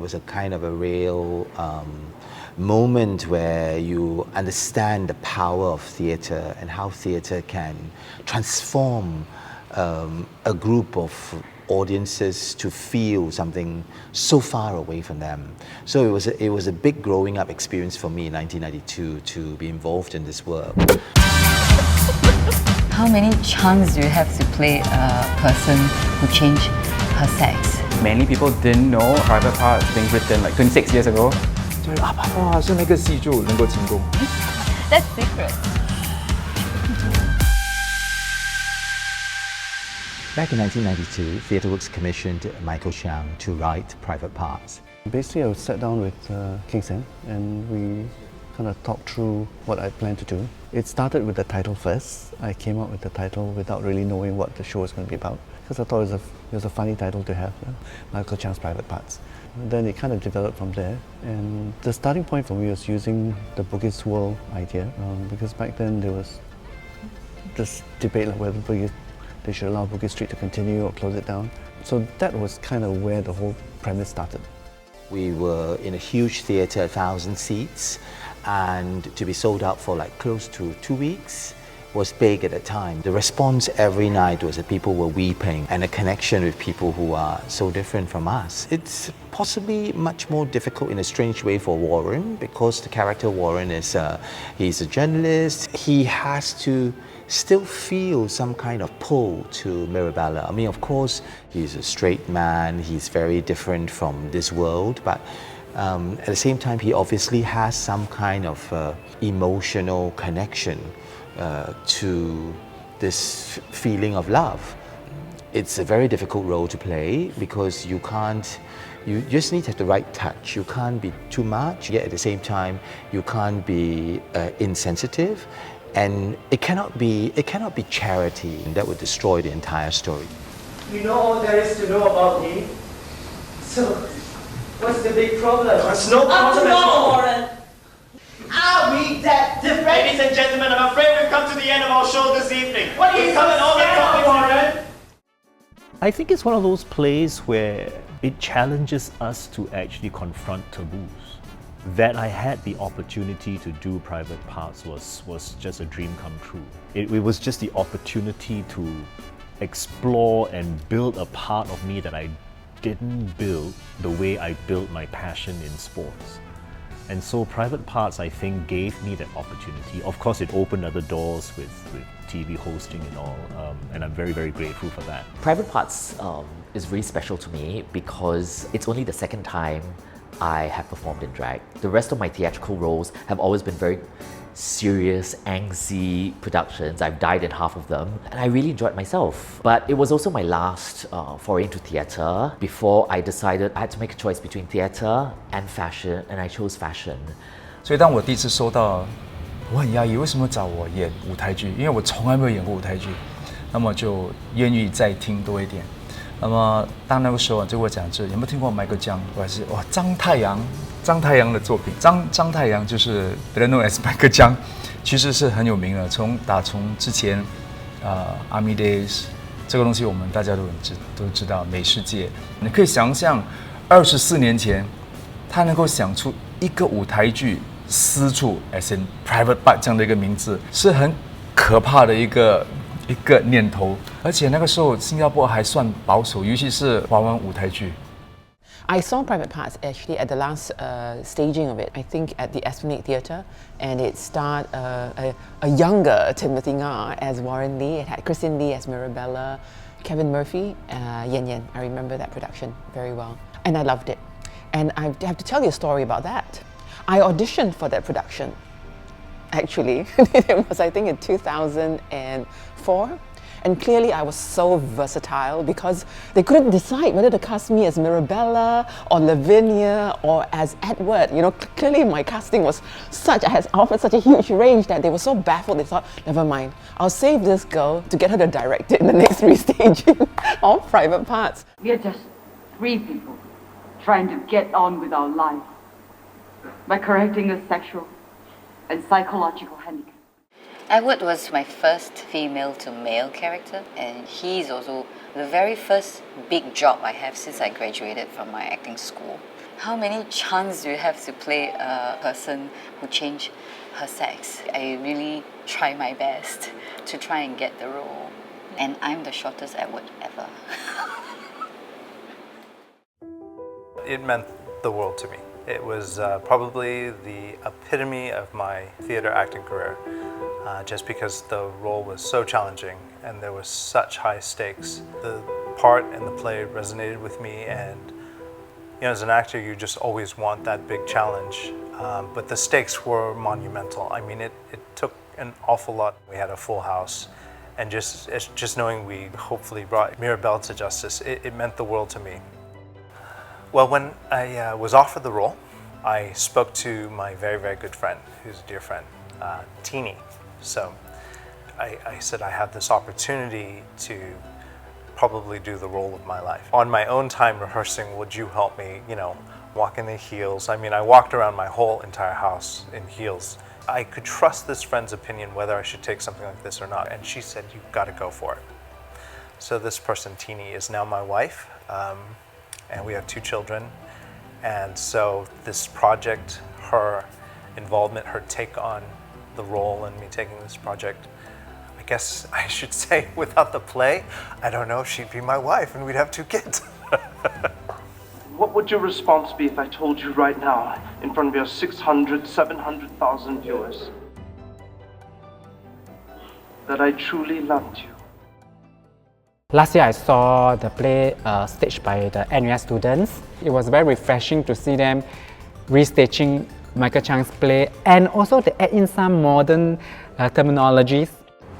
was a kind of a real moment where you understand the power of theatre and how theatre can transform a group of audiences to feel something so far away from them. So it was a big growing up experience for me in 1992 to be involved in this work. How many chances do you have to play a person who changed her sex? Many people didn't know Private Parts being written like 26 years ago. 就是哇，是那个戏就能够成功。 That's secret. Back in 1992, TheatreWorks commissioned Michael Chiang to write Private Parts. Basically, I sat down with Chiang and we kind of talked through what I planned to do. It started with the title first. I came up with the title without really knowing what the show was going to be about, because I thought it was a funny title to have, Michael Chiang's Private Parts. And then it kind of developed from there, and the starting point for me was using the Bugis Swirl idea, because back then there was this debate like whether they should allow Bugis Street to continue or close it down. So that was kind of where the whole premise started. We were in a huge theatre, 1,000 seats, and to be sold out for like close to 2 weeks was big at the time. The response every night was that people were weeping, and a connection with people who are so different from us. It's possibly much more difficult in a strange way for Warren, because the character Warren is he's a journalist. He has to still feel some kind of pull to Mirabella. I mean, of course, he's a straight man, he's very different from this world, but at the same time, he obviously has some kind of emotional connection to this feeling of love. It's a very difficult role to play because you just need to have the right touch. You can't be too much, yet at the same time, you can't be insensitive. And it cannot be charity that would destroy the entire story. You know all there is to know about me. So, what's the big problem? There's no problem at all. Warren. Are we that different? Ladies and gentlemen, I'm afraid we've come to the end of our show this evening. What are you covered all the scared of, topics, Warren? I think it's one of those plays where it challenges us to actually confront taboos. That I had the opportunity to do Private Parts was just a dream come true. It was just the opportunity to explore and build a part of me that I didn't build the way I built my passion in sports. And so Private Parts, I think, gave me that opportunity. Of course, it opened other doors with TV hosting and all, and I'm very, very grateful for that. Private Parts is really special to me because it's only the second time I have performed in drag. The rest of my theatrical roles have always been very serious, angsty productions. I've died in half of them, and I really enjoyed myself. But it was also my last foray into theatre before I decided I had to make a choice between theatre and fashion, and I chose fashion. 所以当我第一次收到，我很压抑，为什么找我演舞台剧？因为我从来没有演过舞台剧，那么就愿意再听多一点。那么当那个时候就我讲，有没有听过 Michael Chiang？ 我还是哇，张太阳的作品，张太阳就是 better known as Michael Chiang， 其实是很有名的。从之前Army Days 这个东西，我们大家都知道美食界。你可以想象，24年前，他能够想出一个舞台剧私处 as in Private Part 这样的一个名字，是很可怕的一个念头。而且那个时候新加坡还算保守，尤其是华文舞台剧。 I saw Private Parts actually at the last staging of it, I think at the Esplanade Theatre, and it starred a younger Timothy Nga as Warren Lee. It had Kristen Lee as Mirabella, Kevin Murphy, Yen Yen. I remember that production very well, and I loved it. And I have to tell you a story about that. I auditioned for that production, actually. It was, I think, in 2004. And clearly I was so versatile because they couldn't decide whether to cast me as Mirabella or Lavinia or as Edward. You know, clearly my casting was such, I had offered such a huge range that they were so baffled. They thought, never mind, I'll save this girl to get her to direct it in the next restaging of Private Parts. We are just three people trying to get on with our lives by correcting a sexual and psychological handicap. Edward was my first female to male character, and he's also the very first big job I have since I graduated from my acting school. How many chances do you have to play a person who changed her sex? I really try my best to try and get the role. And I'm the shortest Edward ever. It meant the world to me. It was probably the epitome of my theater acting career, just because the role was so challenging and there was such high stakes. The part and the play resonated with me, and as an actor you just always want that big challenge, but the stakes were monumental. I mean, it took an awful lot. We had a full house, and just knowing we hopefully brought Mirabelle to justice, it meant the world to me. Well, when I was offered the role, I spoke to my very, very good friend, who's a dear friend, Teeny. So I said, I have this opportunity to probably do the role of my life. On my own time rehearsing, would you help me, walk in the heels? I mean, I walked around my whole entire house in heels. I could trust this friend's opinion whether I should take something like this or not, and she said, you've got to go for it. So this person, Teeny, is now my wife. And we have 2 children, and so this project, her involvement, her take on the role and me taking this project, I guess I should say, without the play, I don't know, she'd be my wife and we'd have 2 kids. What would your response be if I told you right now, in front of your 600, 700,000 viewers, that I truly loved you? Last year I saw the play staged by the NUS students. It was very refreshing to see them restaging Michael Chiang's play, and also to add in some modern terminologies.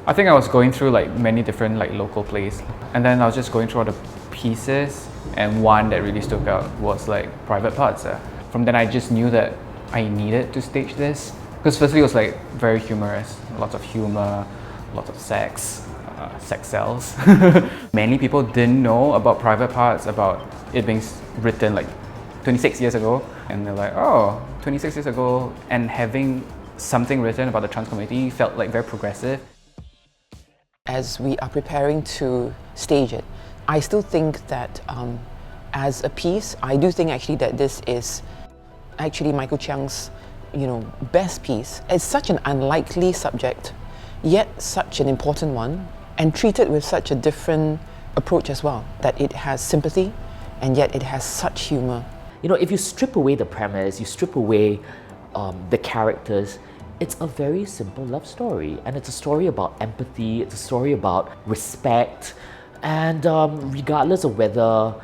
I think I was going through many different local plays, and then I was just going through all the pieces, and one that really stuck out was Private Parts. From then I just knew that I needed to stage this, because firstly it was very humorous, lots of humor, lots of sex. Sex sells. Many people didn't know about Private Parts, about it being written 26 years ago, and they're like, oh, 26 years ago, and having something written about the trans community felt very progressive. As we are preparing to stage it, I still think that as a piece, I do think actually that this is actually Michael Chiang's best piece. It's such an unlikely subject, yet such an important one, and treated with such a different approach as well, that it has sympathy and yet it has such humor. If you strip away the premise, you strip away the characters, it's a very simple love story, and it's a story about empathy, it's a story about respect, and regardless of whether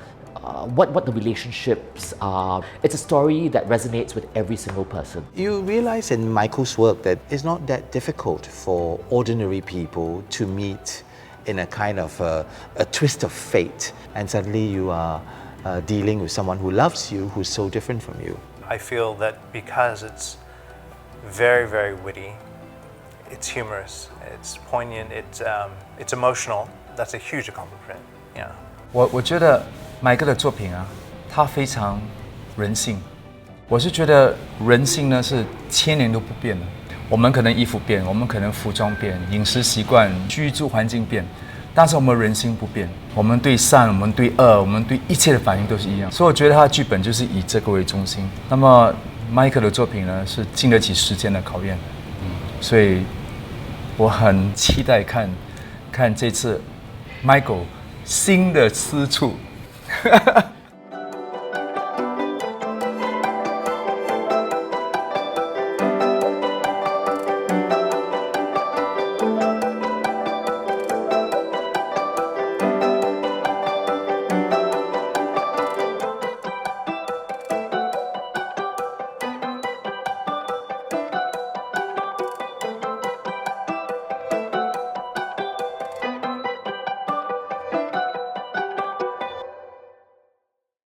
what the relationships are, it's a story that resonates with every single person. You realize in Michael's work that it's not that difficult for ordinary people to meet in a kind of a twist of fate, and suddenly you are dealing with someone who loves you, who's so different from you. I feel that because it's very, very witty, it's humorous, it's poignant, it's emotional, that's a huge accomplishment. Yeah. 我觉得 Michael 的作品啊，他非常人性。我是觉得人性呢是千年都不变的。我们可能衣服变，我们可能服装变，饮食习惯、居住环境变，但是我们人心不变。我们对善，我们对恶，我们对一切的反应都是一样。所以我觉得他的剧本就是以这个为中心。那么 Michael 的作品呢，是经得起时间的考验。所以我很期待看这次 Michael 新的私处。